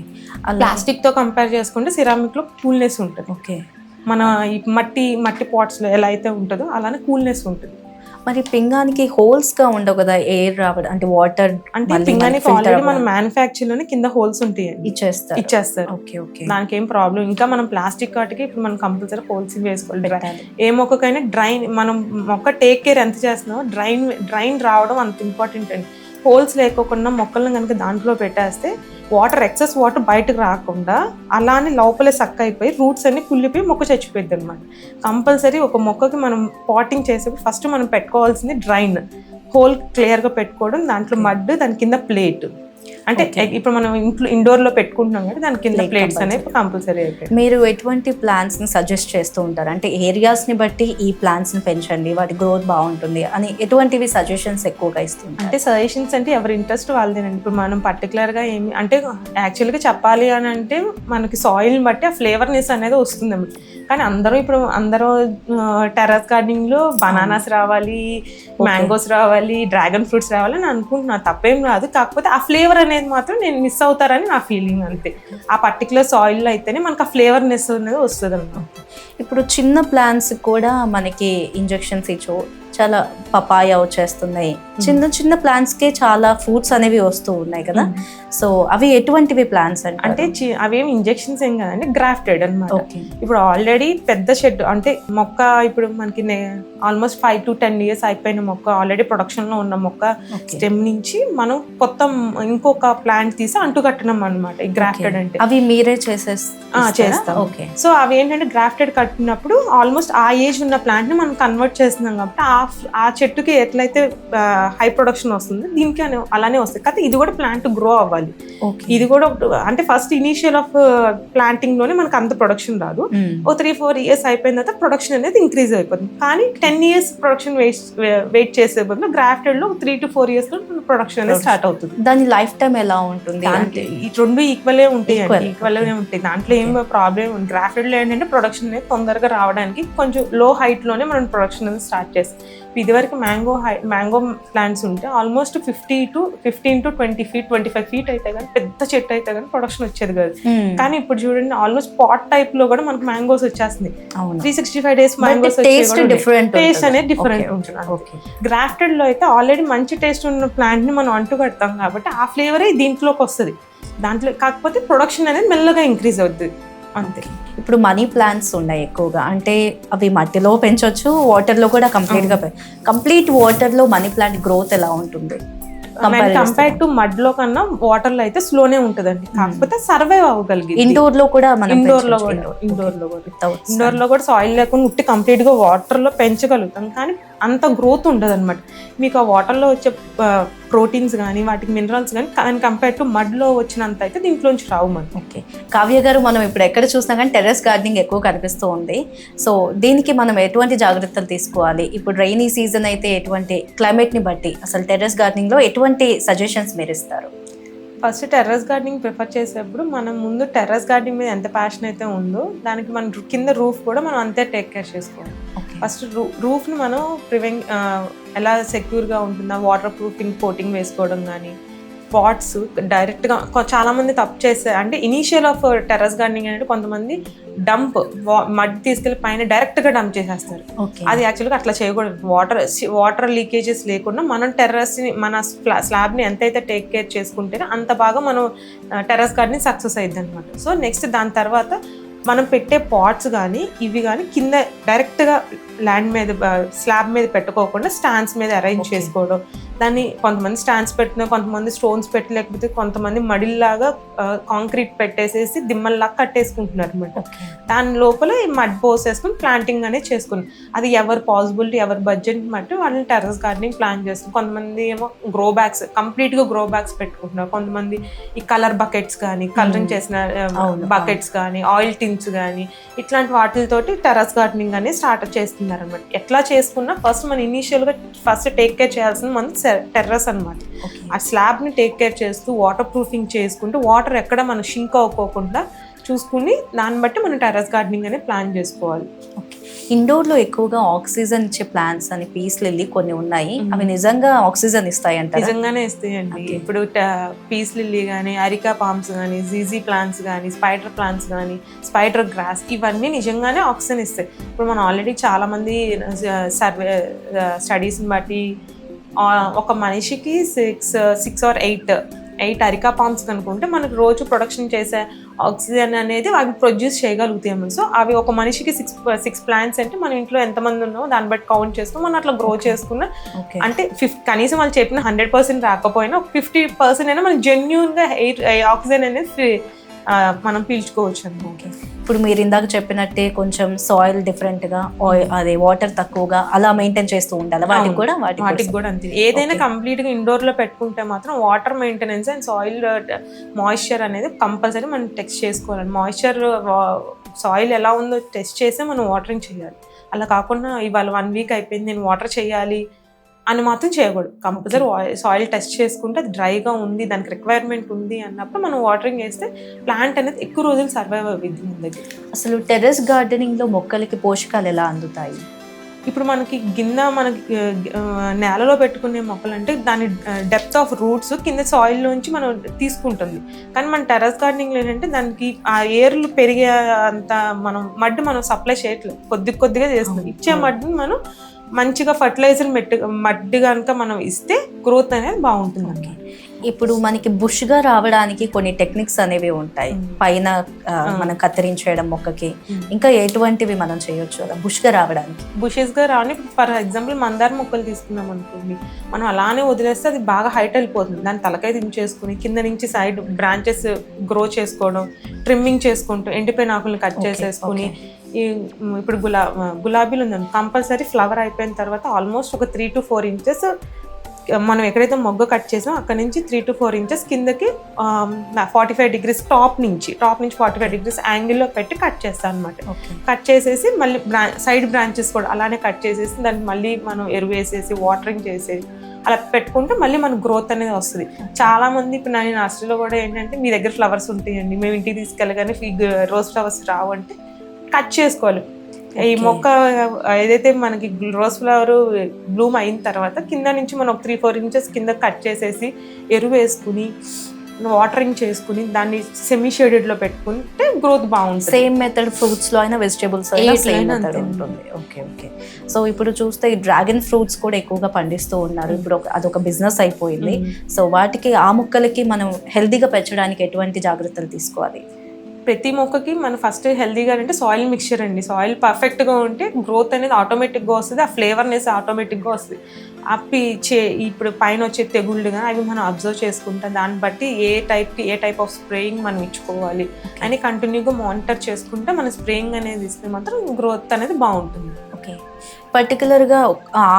ప్లాస్టిక్తో కంపేర్ చేసుకుంటే సెరామిక్లో కూల్నెస్ ఉంటుంది. ఓకే, మన ఈ మట్టి పాట్స్లో ఎలా అయితే ఉంటుందో అలానే కూల్నెస్ ఉంటుంది. మరి పింగానికి హోల్స్ గా ఉండవు కదా, ఎయిర్ రావడం అంటే వాటర్? అంటే పింగానికి ఆల్రెడీ మన మ్యానుఫ్యాక్చర్ లోనే కింద హోల్స్ ఉంటాయి, ఇచ్చేస్తారు. ఓకే, దానికి ఏం ప్రాబ్లం. ఇంకా మనం ప్లాస్టిక్ వాటికి ఇప్పుడు మనం కంపల్సరీ హోల్స్ వేసుకోవాలి. ఏ మొక్కకైనా మనం మొక్క టేక్ కేర్ ఎంత చేస్తున్నామో డ్రైన్ రావడం అంత ఇంపార్టెంట్ అండి. హోల్స్ లేకోకుండా మొక్కలను కనుక దాంట్లో పెట్టేస్తే ఎక్సెస్ వాటర్ బయటకు రాకుండా అలానే లోపలే సక్ అయిపోయి రూట్స్ అన్ని కుళ్ళిపోయి మొక్క చచ్చిపోయింది అనమాట. కంపల్సరీ ఒక మొక్కకి మనం పాటింగ్ చేసేప్పుడు ఫస్ట్ మనం పెట్టుకోవాల్సింది డ్రైన్, హోల్ క్లియర్గా పెట్టుకోవడం, దాంట్లో మడ్, దాని కింద ప్లేట్. అంటే ఇప్పుడు మనం ఇండోర్ లో పెట్టుకుంటున్నాం కదా, దాని కింద ప్లేట్స్ అనేవి కంపల్సరీ అయిపోయి. మీరు ఎటువంటి ప్లాంట్స్ ని సజెస్ట్ చేస్తూ ఉంటారు? అంటే ఏరియాస్ ని బట్టి ఈ ప్లాంట్స్ ని పెంచండి, వాటి గ్రోత్ బాగుంటుంది అని ఎటువంటివి సజెషన్స్ ఎక్కువగా ఇస్తుంది? అంటే సజెషన్స్ అంటే ఎవరి ఇంట్రెస్ట్ వాళ్ళదేనండి. ఇప్పుడు మనం పర్టికులర్ గా ఏమి అంటే యాక్చువల్గా చెప్పాలి అని అంటే మనకి సాయిల్ బట్టి ఆ ఫ్లేవర్నెస్ అనేది వస్తుందండి. కానీ అందరూ టెర్రస్ గార్డెనింగ్ లో బనానాస్ రావాలి, మ్యాంగోస్ రావాలి, డ్రాగన్ ఫ్రూట్స్ రావాలి అని అనుకుంటున్నాను. తప్పేం రాదు. కాకపోతే ఆ ఫ్లేవర్ అనేది మాత్రం నేను మిస్ అవుతారని నా ఫీలింగ్ అంతే. ఆ పర్టికులర్ సాయిల్ అయితేనే మనకు ఆ ఫ్లేవర్నెస్ అనేది వస్తుంది అన్నమాట. ఇప్పుడు చిన్న ప్లాంట్స్ కూడా మనకి ఇంజెక్షన్స్ ఇచ్చో చాలా పపాయ వచ్చేస్తున్నాయి, చిన్న చిన్న ప్లాంట్స్ కే చాలా ఫ్రూట్స్ అనేవి వస్తూ ఉన్నాయి కదా. సో అవి ఎటువంటివి ప్లాంట్స్ అంటే అవేమి ఇంజెక్షన్స్ ఏం కదండి, గ్రాఫ్టెడ్ అన్నమాట. ఇప్పుడు ఆల్రెడీ పెద్ద షెడ్ అంటే మొక్క ఇప్పుడు మనకి ఆల్మోస్ట్ 5 to 10 years అయిపోయిన మొక్క, ఆల్రెడీ ప్రొడక్షన్ లో ఉన్న మొక్క స్టెమ్ నుంచి మనం కొత్త ఇంకొక ప్లాంట్ తీసి అంటుకట్టడం అనమాట. ఈ గ్రాఫ్టెడ్ అంటే అవి మీరే చేస్తాం. సో అవి ఏంటంటే గ్రాఫ్టెడ్ కట్టినప్పుడు ఆల్మోస్ట్ ఆ ఏజ్ ఉన్న ప్లాంట్ ని మనం కన్వర్ట్ చేస్తున్నాం కాబట్టి ఆ చెట్టుకి ఎట్లయితే హై ప్రొడక్షన్ వస్తుంది, దీనికి అలానే వస్తుంది. కాకపోతే ఇది కూడా ప్లాంట్ గ్రో అవ్వాలి. ఇది కూడా అంటే ఫస్ట్ ఇనిషియల్ ఆఫ్ ప్లాంటింగ్ లోనే మనకు అంత ప్రొడక్షన్ రాదు. ఓ 3-4 years అయిపోయిన తర్వాత ప్రొడక్షన్ అనేది ఇంక్రీజ్ అయిపోతుంది. కానీ 10 years ప్రొడక్షన్ వెయిట్ చేసే బదులు గ్రాఫ్టెడ్ లో 3 to 4 years లో ప్రొడక్షన్ అనేది స్టార్ట్ అవుతుంది. దాని లైఫ్ టైం ఎలా ఉంటుంది? ఈ రెండు ఈక్వల్ ఉంటాయి. దాంట్లో ఏం ప్రాబ్లం. గ్రాఫ్టెడ్ లో ఏంటంటే ప్రొడక్షన్ అనేది తొందరగా రావడానికి కొంచెం లో హైట్ లోనే మనం ప్రొడక్షన్ అనేది స్టార్ట్ చేస్తాం. ఇదివరకు మ్యాంగో ప్లాంట్స్ ఉంటే ఆల్మోస్ట్ 15 to 20 feet 25 feet అయితే కానీ పెద్ద చెట్టు అయితే కానీ ప్రొడక్షన్ వచ్చేది కాదు. కానీ ఇప్పుడు చూడండి ఆల్మోస్ట్ పాట్ టైప్ లో కూడా మనకు మ్యాంగోస్ వచ్చేస్తుంది. 365 days మ్యాంగోస్ టేస్ట్ అనేది డిఫరెంట్ ఉంటుంది. గ్రాఫ్టెడ్ లో అయితే ఆల్రెడీ మంచి టేస్ట్ ఉన్న ప్లాంట్ ని మనం అంటు కడతాం కాబట్టి ఆ ఫ్లేవరే దీంట్లోకి వస్తుంది. దాంట్లో కాకపోతే ప్రొడక్షన్ అనేది మెల్లగా ఇంక్రీజ్ అవుతుంది అంతే. ఇప్పుడు మనీ ప్లాంట్స్ ఉన్నాయి ఎక్కువగా, అంటే అవి మట్టిలో పెంచవచ్చు, వాటర్లో కూడా కంప్లీట్ వాటర్లో మనీ ప్లాంట్ గ్రోత్ ఎలా ఉంటుంది కంపేర్ టు మడ్ లో కన్నా వాటర్ లో అయితే స్లోనే ఉంటదండి. కాకపోతే సర్వైవ్ అవ్వగలిగి ఇండోర్ లో కూడా సాయిల్ లేకుండా ఉట్టి కంప్లీట్ గా వాటర్ లో పెంచగలుగుతాం, కానీ అంత గ్రోత్ ఉండదు అనమాట. మీకు ఆ వాటర్ లో వచ్చే ప్రోటీన్స్ కానీ వాటికి మినరల్స్ కానీ కంపేర్ టు మడ్ లో వచ్చినంత అయితే దీంట్లోంచి రావు మనకి. ఓకే కావ్య గారు, మనం ఇప్పుడు ఎక్కడ చూసినా కానీ టెర్రస్ గార్డెనింగ్ ఎక్కువ కనిపిస్తూ ఉంది. సో దీనికి మనం ఎటువంటి జాగ్రత్తలు తీసుకోవాలి? ఇప్పుడు రైనీ సీజన్ అయితే ఎటువంటి క్లైమేట్ ని బట్టి అసలు టెర్రస్ గార్డెనింగ్ లో ఎటువంటి సజెషన్స్ మీరు ఇస్తారు? ఫస్ట్ టెర్రస్ గార్డెనింగ్ ప్రిఫర్ చేసేటప్పుడు మనం ముందు టెర్రస్ గార్డెనింగ్ మీద ఎంత ప్యాషన్ అయితే ఉందో దానికి మన కింద రూఫ్ కూడా మనం అంతే టేక్ కేర్ చేసుకోవాలి. ఫస్ట్ రూఫ్ని మనం ఎలా సెక్యూర్గా ఉంటుందా, వాటర్ ప్రూఫింగ్ కోటింగ్ వేసుకోవడం కానీ, పాట్స్ డైరెక్ట్గా చాలామంది తప్పు చేస్తారు. అంటే ఇనీషియల్ ఆఫ్ టెర్రస్ గార్డెనింగ్ అంటే కొంతమంది మడ్ తీసుకెళ్ళి పైన డైరెక్ట్గా డంప్ చేసేస్తారు. అది యాక్చువల్గా అట్లా చేయకూడదు. వాటర్ లీకేజెస్ లేకుండా మనం టెర్రస్ని మన స్లాబ్ని ఎంతైతే టేక్ కేర్ చేసుకుంటేనే అంత బాగా మనం టెర్రస్ గార్డెనింగ్ సక్సెస్ అయ్యింది అనమాట. సో నెక్స్ట్ దాని తర్వాత మనం పెట్టే పాట్స్ కానీ ఇవి కానీ కింద డైరెక్ట్గా ల్యాండ్ మీద స్లాబ్ మీద పెట్టుకోకుండా స్టాండ్స్ మీద అరేంజ్ చేసుకోవడం. దాన్ని కొంతమంది స్టాండ్స్ పెట్టిన, కొంతమంది స్టోన్స్ పెట్టి, లేకపోతే కొంతమంది మడిల్లాగా కాంక్రీట్ పెట్టేసేసి దిమ్మల్లాగా కట్టేసుకుంటున్నారు అనమాట. దాని లోపల ఈ మడ్ పోసేసుకుని ప్లాంటింగ్ అనేది చేసుకుని, అది ఎవరి పాసిబిలిటీ ఎవరి బడ్జెట్ బట్టి వాళ్ళని టెర్రస్ గార్డెనింగ్ ప్లాన్ చేస్తారు. కొంతమంది ఏమో గ్రో బ్యాగ్స్ కంప్లీట్గా గ్రో బ్యాగ్స్ పెట్టుకుంటున్నారు. కొంతమంది ఈ కలర్ బకెట్స్ కానీ, కలరింగ్ చేసిన బకెట్స్ కానీ, ఆయిల్ టిన్స్ కానీ ఇట్లాంటి వాటితోటి టెర్రస్ గార్డెనింగ్ అనేది స్టార్ట్ చేస్తున్నారు అనమాట. ఎట్లా చేసుకున్నా ఫస్ట్ మనం ఇనీషియల్గా ఫస్ట్ టేక్ కేర్ చేయాల్సింది మన టెర్రస్ అనమాట. ఆ స్లాబ్ని టేక్ కేర్ చేస్తూ వాటర్ ప్రూఫింగ్ చేసుకుంటూ వాటర్ ఎక్కడ మనం షింక్ అవ్వకోకుండా చూసుకుని దాన్ని బట్టి మనం టెర్రస్ గార్డెనింగ్ అనేది ప్లాన్ చేసుకోవాలి. ఇండోర్లో ఎక్కువగా ఆక్సిజన్ ఇచ్చే ప్లాంట్స్ అని పీస్ లిల్లీ కొన్ని ఉన్నాయి, అవి నిజంగా ఆక్సిజన్ ఇస్తాయి అంటే? నిజంగానే ఇస్తాయండి. ఇప్పుడు పీస్ లిల్లీ కానీ, అరికా పామ్స్ కానీ, జీజీ ప్లాంట్స్ కానీ, స్పైడర్ ప్లాంట్స్ కానీ, స్పైడర్ గ్రాస్ ఇవన్నీ నిజంగానే ఆక్సిజన్ ఇస్తాయి. ఇప్పుడు మనం ఆల్రెడీ చాలామంది స్టడీస్ని బట్టి ఒక మనిషికి 6 or 8 అరికా పామ్స్ కనుకుంటే మనకు రోజు ప్రొడక్షన్ చేసే ఆక్సిజన్ అనేది అవి ప్రొడ్యూస్ చేయగలుగుతాము. సో అవి ఒక మనిషికి 6 ప్లాంట్స్ అంటే మన ఇంట్లో ఎంతమంది ఉన్నామో దాన్ని బట్టి కౌంట్ చేసుకుని మనం అట్లా గ్రో చేసుకున్న అంటే కనీసం వాళ్ళు చెప్పిన 100% రాకపోయినా 50% అయినా మనం జెన్యూన్గా ఆక్సిజన్ అనేది మనం పీల్చుకోవచ్చు అనమాట. ఇప్పుడు మీరు ఇందాక చెప్పినట్టే కొంచెం సాయిల్ డిఫరెంట్గా, అదే వాటర్ తక్కువగా అలా మెయింటైన్ చేస్తూ ఉండాలి. వాటికి కూడా అంతే. ఏదైనా కంప్లీట్గా ఇండోర్లో పెట్టుకుంటే మాత్రం water maintenance and soil moisture అనేది కంపల్సరీ మనం టెస్ట్ చేసుకోవాలి. మాయిశ్చర్ సాయిల్ ఎలా ఉందో టెస్ట్ చేస్తే మనం వాటరింగ్ చేయాలి. అలా కాకుండా ఇవాళ 1 week అయిపోయింది నేను వాటర్ చేయాలి అని మాత్రం చేయకూడదు. కంపల్సరీ సాయిల్ టెస్ట్ చేసుకుంటే అది డ్రైగా ఉంది, దానికి రిక్వైర్మెంట్ ఉంది అన్నప్పుడు మనం వాటరింగ్ వేస్తే ప్లాంట్ అనేది ఎక్కువ రోజులు సర్వైవ్ అవ్వద్ది మన దగ్గర. అసలు టెర్రస్ గార్డెనింగ్లో మొక్కలకి పోషకాలు ఎలా అందుతాయి? ఇప్పుడు మనకి మనకి నేలలో పెట్టుకునే మొక్కలు అంటే దాని డెప్త్ ఆఫ్ రూట్స్ కింద సాయిల్లోంచి మనం తీసుకుంటుంది. కానీ మన టెర్రస్ గార్డెనింగ్లో ఏంటంటే దానికి ఆ ఏర్లు పెరిగే అంత మడ్ మనం సప్లై చేయట్లేదు, కొద్దిగా చేస్తుంది. ఇచ్చే మడ్ని మనం మంచిగా ఫర్టిలైజర్ మట్టి కనుక మనం ఇస్తే గ్రోత్ అనేది బాగుంటుంది. ఇప్పుడు మనకి బుష్గా రావడానికి కొన్ని టెక్నిక్స్ అనేవి ఉంటాయి, పైన మనం కత్తిరించేయడం మొక్కకి, ఇంకా ఎటువంటివి మనం చేయొచ్చు బుష్గా రావడానికి? బుషెస్గా రావడానికి ఫర్ ఎగ్జాంపుల్ మందార మొక్కలు తీసుకున్నాం అనుకోండి, మనం అలానే వదిలేస్తే అది బాగా హైట్ వెళ్ళిపోతుంది. దాన్ని తలకాయ దించేసుకుని కింద నుంచి సైడ్ బ్రాంచెస్ గ్రో చేసుకోవడం, ట్రిమ్మింగ్ చేసుకుంటూ ఎండిపోయిన ఆకులను కట్ చేసేసుకుని, ఇప్పుడు గులాబీలు ఉందండి, కంపల్సరీ ఫ్లవర్ అయిపోయిన తర్వాత ఆల్మోస్ట్ ఒక 3 to 4 inches మనం ఎక్కడైతే మొగ్గ కట్ చేసామో అక్కడ నుంచి 3 to 4 inches కిందకి 45 degrees టాప్ నుంచి 45 degrees యాంగిల్లో పెట్టి కట్ చేస్తాం అనమాట. కట్ చేసేసి మళ్ళీ సైడ్ బ్రాంచెస్ కూడా అలానే కట్ చేసేసి దానికి మళ్ళీ మనం ఎరువు వేసేసి వాటరింగ్ చేసేసి అలా పెట్టుకుంటే మళ్ళీ మనకు గ్రోత్ అనేది వస్తుంది. చాలా మంది ఇప్పుడు నేను నర్సరీలో కూడా ఏంటంటే మీ దగ్గర ఫ్లవర్స్ ఉంటాయండి, మేము ఇంటికి తీసుకెళ్ళగానే రోజ్ ఫ్లవర్స్ రావు అంటే కట్ చేసుకోవాలి. ఈ మొక్క ఏదైతే మనకి రోజ్ ఫ్లవర్ బ్లూమ్ అయిన తర్వాత కింద నుంచి మనం 3-4 ఇంచెస్ కింద కట్ చేసేసి ఎరువు వేసుకుని వాటరింగ్ చేసుకుని దాన్ని సెమీ షేడెడ్ లో పెట్టుకుంటే గ్రోత్ బాగుంటుంది. సేమ్ మెథడ్ ఫ్రూట్స్ లో అయినా వెజిటేబుల్స్ అయినా సేమ్ మెథడ్ ఉంటుంది. Okay okay. సో ఇప్పుడు చూస్తే ఈ డ్రాగన్ ఫ్రూట్స్ కూడా ఎక్కువగా పండిస్తూ ఉన్నారు. ఇప్పుడు అదొక బిజినెస్ అయిపోయింది. సో వాటికి ఆ మొక్కలకి మనం హెల్దీగా పెంచడానికి ఎటువంటి జాగ్రత్తలు తీసుకోవాలి? ప్రతి మొక్కకి మనం ఫస్ట్ హెల్దీగా అంటే సాయిల్ మిక్చర్ అండి. సాయిల్ పర్ఫెక్ట్గా ఉంటే గ్రోత్ అనేది ఆటోమేటిక్గా వస్తుంది, ఆ ఫ్లేవర్నెస్ ఆటోమేటిక్గా వస్తుంది. ఇప్పుడు పైన వచ్చే తెగుళ్ళుగా అవి మనం అబ్జర్వ్ చేసుకుంటాం. దాన్ని బట్టి ఏ టైప్ ఆఫ్ స్ప్రేయింగ్ మనం ఇచ్చుకోవాలి అని కంటిన్యూగా మానిటర్ చేసుకుంటే మన స్ప్రేయింగ్ అనేది ఇస్తే మాత్రం గ్రోత్ అనేది బాగుంటుంది. ఓకే. పర్టికులర్గా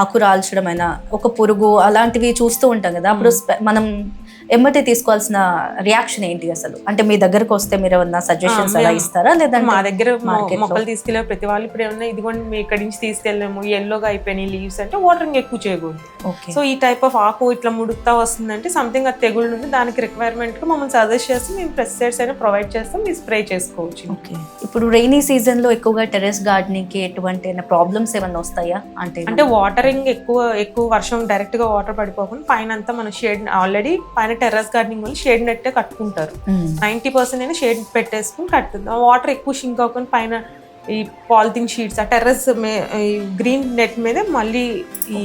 ఆకు రాల్చడమైనా ఒక పురుగు అలాంటివి చూస్తూ ఉంటాం కదా, అప్పుడు మనం ఎమ్మటే తీసుకోవాల్సిన రియాక్షన్ ఏంటి అసలు? అంటే మీ దగ్గరకు వస్తే మీరు ఏమన్నా సజెషన్స్ అలా ఇస్తారా? లేదా మా దగ్గర మొక్కలు తీసుకెళ్ళే ప్రతి వాళ్ళు ఇప్పుడు ఏమన్నా ఇదిగోండి మీ ఇక్కడి నుంచి తీసుకెళ్ళాము ఎల్లోగా అయిపోయినాయి లీవ్స్ అంటే వాటరింగ్ ఎక్కువ చేయకూడదు. సో ఈ టైప్ ఆఫ్ ఆకు ఇట్లా ముడుకుతా వస్తుందంటే సంథింగ్ అది తెగుళ్ళు ఉంది, దానికి రిక్వైర్మెంట్ గా మమ్మల్ని సజెస్ట్ చేస్తే మేము పెస్టిసైడ్స్ అయినా ప్రొవైడ్ చేస్తాం, మీరు స్ప్రే చేసుకోవచ్చు. ఓకే. ఇప్పుడు రైనీ సీజన్ లో ఎక్కువగా టెర్రస్ గార్డెనింగ్ కి ఎటువంటి ప్రాబ్లమ్స్ ఏమన్నా వస్తాయా? అంటే వాటరింగ్ ఎక్కువ వర్షం డైరెక్ట్ గా వాటర్ పడిపోకుండా పైన అంతా మన షేడ్ ఆల్రెడీ పైన టెర్రస్ గార్డెనింగ్ వాళ్ళు షేడ్ నెట్టే కట్టుకుంటారు. 90% అయినా షేడ్ పెట్టేసుకుని కట్టుతుంది. వాటర్ ఎక్కువ షింక్ అవ్వకుండా పైన ఈ పాలిథిన్ షీట్స్ ఆ టెర్రస్ గ్రీన్ నెట్ మీద మళ్ళీ ఈ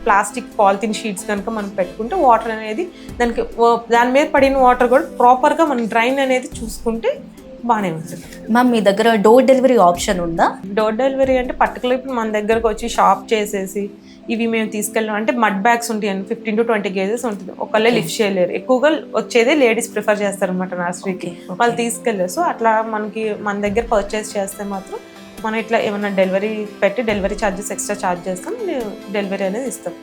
ప్లాస్టిక్ పాలిథిన్ షీట్స్ కనుక మనం పెట్టుకుంటే వాటర్ అనేది దాని మీద పడిన వాటర్ కూడా ప్రాపర్గా మనం డ్రైన్ అనేది చూసుకుంటే బాగానే ఉంటుంది. మ్యామ్ మీ దగ్గర డోర్ డెలివరీ ఆప్షన్ ఉందా? డోర్ డెలివరీ అంటే పర్టికులర్ ఇప్పుడు మన దగ్గరకు వచ్చి షాప్ చేసేసి ఇవి మేము తీసుకెళ్ళాం అంటే మడ్ బ్యాగ్స్ ఉంటాయండి, 15 to 20 కేజెస్ ఉంటుంది. ఒకళ్ళే లిఫ్ట్ చేయలేరు, ఎక్కువగా వచ్చేదే లేడీస్ ప్రిఫర్ చేస్తారు అనమాట నర్సరీకి, వాళ్ళు తీసుకెళ్ళారు. సో అట్లా మన దగ్గర పర్చేస్ చేస్తే మాత్రం మనం ఇట్లా ఏమైనా డెలివరీ పెట్టి డెలివరీ ఛార్జెస్ ఎక్స్ట్రా ఛార్జ్ చేస్తాం, డెలివరీ అనేది ఇస్తాం.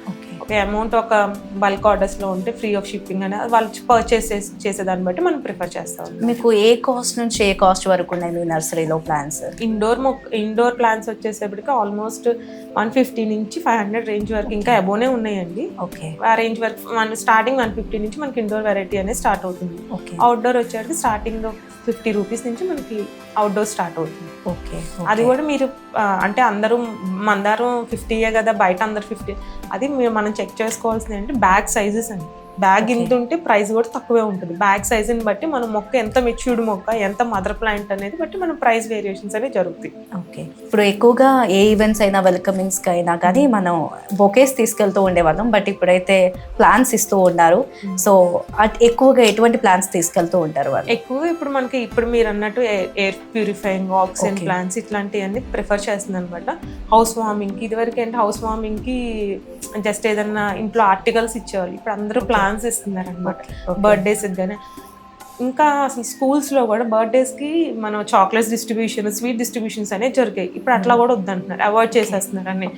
ఒక అమౌంట్ ఒక బల్క్ ఆర్డర్స్లో ఉంటే ఫ్రీ ఆఫ్ షిప్పింగ్ అనేది వాళ్ళు పర్చేస్ చేసేదాన్ని బట్టి మనం ప్రిఫర్ చేస్తాం. మీకు ఏ కాస్ట్ నుంచి ఏ కాస్ట్ వరకు ఉన్నాయి మీ నర్సరీలో ప్లాన్స్? ఇండోర్ ప్లాన్స్ వచ్చేసేపటికి ఆల్మోస్ట్ 150 నుంచి 500 రేంజ్ వరకు ఇంకా అబోనే ఉన్నాయండి. ఓకే. ఆ రేంజ్ వరకు మన స్టార్టింగ్ 150 నుంచి మనకి ఇండోర్ వెరైటీ అనేది స్టార్ట్ అవుతుంది. అవుట్డోర్ వచ్చేసరికి స్టార్టింగ్ 50 రూపీస్ నుంచి మనకి అవుట్డోర్ స్టార్ట్ అవుతుంది. ఓకే. అది కూడా మీరు అంటే అందరూ మందారం 50యే కదా, బయట అందరు 50. అది మనం చెక్ చేసుకోవాల్సింది అంటే బ్యాగ్ సైజెస్ అండి. బ్యాగ్ ఇంత ఉంటే ప్రైస్ కూడా తక్కువే ఉంటుంది. బ్యాగ్ సైజుని బట్టి మన మొక్క ఎంత మెచ్యూర్డ్ మొక్క, ఎంత మదర్ ప్లాంట్ అనేది బట్టి మనం ప్రైస్ వేరియేషన్స్ అనేవి జరుగుతాయి. ఓకే. ఇప్పుడు ఎక్కువగా ఏ ఈవెంట్స్ అయినా వెల్కమింగ్స్కి అయినా కానీ మనం బొకేస్ తీసుకెళ్తూ ఉండేవాళ్ళం, బట్ ఇప్పుడైతే ప్లాన్స్ ఇస్తూ ఉన్నారు. సో ఎక్కువగా ఎటువంటి ప్లాన్స్ తీసుకెళ్తూ ఉంటారు వాళ్ళు? ఎక్కువగా ఇప్పుడు మీరు అన్నట్టు ఎయిర్ ప్యూరిఫైయింగ్ ఆక్సిజన్ ప్లాంట్స్ ఇట్లాంటివన్నీ ప్రిఫర్ చేస్తుంది అనమాట. హౌస్ వార్మింగ్కి ఇదివరకు అంటే హౌస్ వార్మింగ్కి జస్ట్ ఏదన్నా ఇంట్లో ఆర్టికల్స్ ఇచ్చేవాళ్ళు, ఇప్పుడు అందరూ ప్లాన్స్ ఇస్తున్నారు అనమాట. బర్త్డేస్ కానీ ఇంకా అసలు స్కూల్స్లో కూడా బర్త్డేస్కి మనం చాక్లెట్స్ డిస్ట్రిబ్యూషన్, స్వీట్ డిస్ట్రిబ్యూషన్స్ అనేవి జరిగాయి. ఇప్పుడు అట్లా కూడా వద్దంటున్నారు, అవాయిడ్ చేసేస్తున్నారు అన్ని.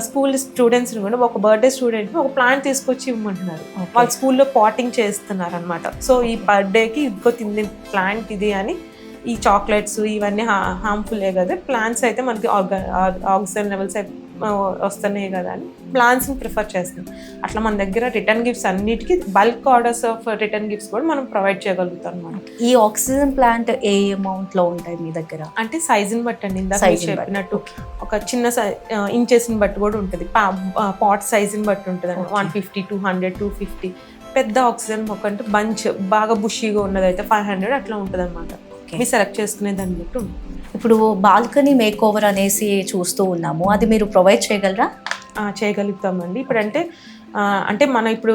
స్కూల్ స్టూడెంట్స్ని కూడా ఒక బర్త్డే స్టూడెంట్ని ఒక ప్లాంట్ తీసుకొచ్చి ఇవ్వమంటున్నారు, వాళ్ళు స్కూల్లో పాటింగ్ చేస్తున్నారు అనమాట. సో ఈ బర్త్డేకి ఇదిగో తింది ప్లాంట్ ఇది అని. ఈ చాక్లెట్స్ ఇవన్నీ హార్మ్ఫుల్లే కదా, ప్లాంట్స్ అయితే మనకి ఆక్సిజన్ లెవెల్స్ వస్తున్నాయి కదా అని ప్లాంట్స్ని ప్రిఫర్ చేస్తాం. అట్లా మన దగ్గర రిటర్న్ గిఫ్ట్స్ అన్నిటికీ bulk orders of return gifts కూడా మనం ప్రొవైడ్ చేయగలుగుతాం అనమాట. ఈ ఆక్సిజన్ ప్లాంట్ ఏ అమౌంట్లో ఉంటాయి మీ దగ్గర? అంటే సైజుని బట్టి అండి, ఇందాక చెప్పినట్టు ఒక చిన్న ఇంచెస్ని బట్టి కూడా ఉంటుంది, పాట్ సైజుని బట్టి ఉంటుంది అండి. 150, 200, 250. పెద్ద ఆక్సిజన్ మొక్క అంటే బంచ్ బాగా బుషీగా ఉన్నదైతే 500 అట్లా ఉంటుంది అనమాట. మీరు సెలెక్ట్ చేసుకునే దాన్ని బట్టి ఉంటుంది. ఇప్పుడు బాల్కనీ మేక్ ఓవర్ అనేసి చూస్తూ ఉన్నాము, అది మీరు ప్రొవైడ్ చేయగలరా? చేయగలుగుతామండి. ఇప్పుడంటే అంటే మనం ఇప్పుడు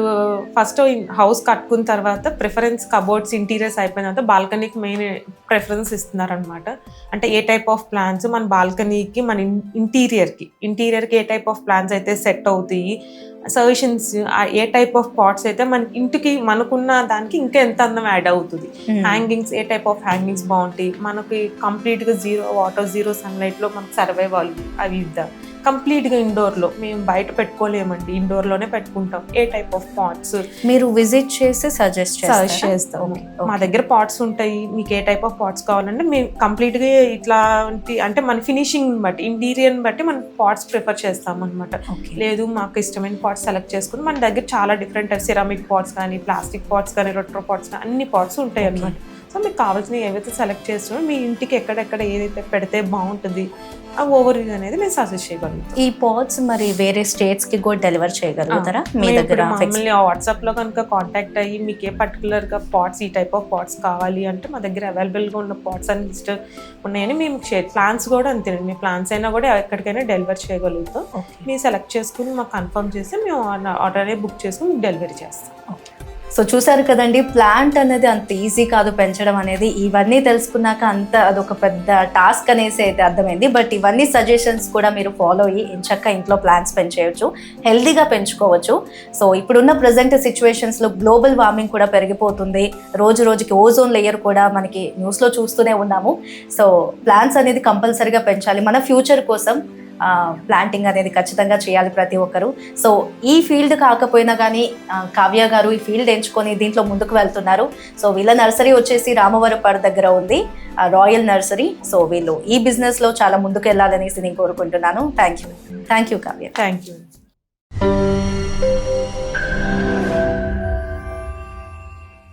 ఫస్ట్ హౌస్ కట్టుకున్న తర్వాత ప్రిఫరెన్స్ కబోర్డ్స్ ఇంటీరియర్స్ అయిపోయిన తర్వాత బాల్కనీకి మెయిన్ ప్రిఫరెన్స్ ఇస్తున్నారనమాట. అంటే ఏ టైప్ ఆఫ్ ప్లాన్స్ మన బాల్కనీకి మన ఇంటీరియర్కి ఏ టైప్ ఆఫ్ ప్లాన్స్ అయితే సెట్ అవుతాయి, సజెషన్స్ ఏ టైప్ ఆఫ్ పాట్స్ అయితే మన ఇంటికి మనకున్న దానికి ఇంకా ఎంత అందం యాడ్ అవుతుంది, hangings A type of hangings బాగుంటాయి, మనకి కంప్లీట్గా జీరో వాటర్ జీరో సన్లైట్లో మనకు సర్వైవ్ అవి ఇద్దాం. కంప్లీట్గా ఇండోర్లో మేము బయట పెట్టుకోలేమండి, ఇండోర్లోనే పెట్టుకుంటాం. ఏ టైప్ ఆఫ్ పాట్స్ మీరు విజిట్ చేసి సజెస్ట్ చేస్తాం. మా దగ్గర పాట్స్ ఉంటాయి, మీకు ఏ టైప్ ఆఫ్ పాట్స్ కావాలంటే మేము కంప్లీట్గా ఇట్లాంటి అంటే మన ఫినిషింగ్ బట్టి ఇంటీరియర్ని బట్టి మనం పాట్స్ ప్రిఫర్ చేస్తాం అనమాట. లేదు మాకు ఇష్టమైన పాట్స్ సెలెక్ట్ చేసుకుని మన దగ్గర చాలా డిఫరెంట్ సిరామిక్ పాట్స్ కానీ, ప్లాస్టిక్ పాట్స్ కానీ, రొట్రో పాట్స్ కానీ అన్ని పాట్స్ ఉంటాయి అనమాట. సో మీకు కావాల్సినవి ఏవైతే సెలెక్ట్ చేస్తామో మీ ఇంటికి ఎక్కడెక్కడ ఏదైతే పెడితే బాగుంటుంది ఆ ఓవర్వ్యూ అనేది మేము సజెస్ట్ చేయగలుగుతాం. ఈ పాట్స్ మరి వేరే స్టేట్స్ కి కూడా డెలివర్ చేయగలుగుతారా మీ మేము దగ్గర? ఇప్పుడు మమ్మల్ని వాట్సాప్ లో కనుక కాంటాక్ట్ అయ్యి మీకు ఏ పర్టికులర్ గా పాట్స్ ఈ టైప్ ఆఫ్ పాట్స్ కావాలి అంటే మా దగ్గర అవైలబుల్ గా ఉన్న పాట్స్ అని లిస్ట్ ఉన్నాయని మేము ప్లాన్స్ కూడా అంతేనండి. మీ ప్లాన్స్ అయినా కూడా ఎక్కడికైనా డెలివర్ చేయగలుగుతాం. మీరు సెలెక్ట్ చేసుకుని మాకు కన్ఫర్మ్ చేసి మేము ఆర్డర్ అనేది బుక్ చేసుకుని మీకు డెలివరీ చేస్తాం. సో చూసారు కదండి, ప్లాంట్ అనేది అంత ఈజీ కాదు పెంచడం అనేది. ఇవన్నీ తెలుసుకున్నాక అదొక పెద్ద టాస్క్ అనేసి అయితే అర్థమైంది. బట్ ఇవన్నీ సజెషన్స్ కూడా మీరు ఫాలో అయ్యి ఎంచక్కా ఇంట్లో ప్లాంట్స్ పెంచేయచ్చు, హెల్దీగా పెంచుకోవచ్చు. సో ఇప్పుడున్న ప్రజెంట్ సిచ్యువేషన్స్లో గ్లోబల్ వార్మింగ్ కూడా పెరిగిపోతుంది. రోజు రోజుకి ఓజోన్ లేయర్ కూడా మనకి న్యూస్లో చూస్తూనే ఉన్నాము. సో ప్లాంట్స్ అనేది కంపల్సరీగా పెంచాలి మన ఫ్యూచర్ కోసం. ప్లాంటింగ్ అనేది ఖచ్చితంగా చేయాలి ప్రతి ఒక్కరు. సో ఈ ఫీల్డ్ కాకపోయినా కానీ కావ్య గారు ఈ ఫీల్డ్ ఎంచుకొని దీంట్లో ముందుకు వెళ్తున్నారు. సో వీళ్ళ నర్సరీ వచ్చేసి రామవరపాడు దగ్గర ఉంది, రాయల్ నర్సరీ. సో వీళ్ళు ఈ బిజినెస్లో చాలా ముందుకు వెళ్ళాలనేసి నేను కోరుకుంటున్నాను. Thank you Kavya. Thank you.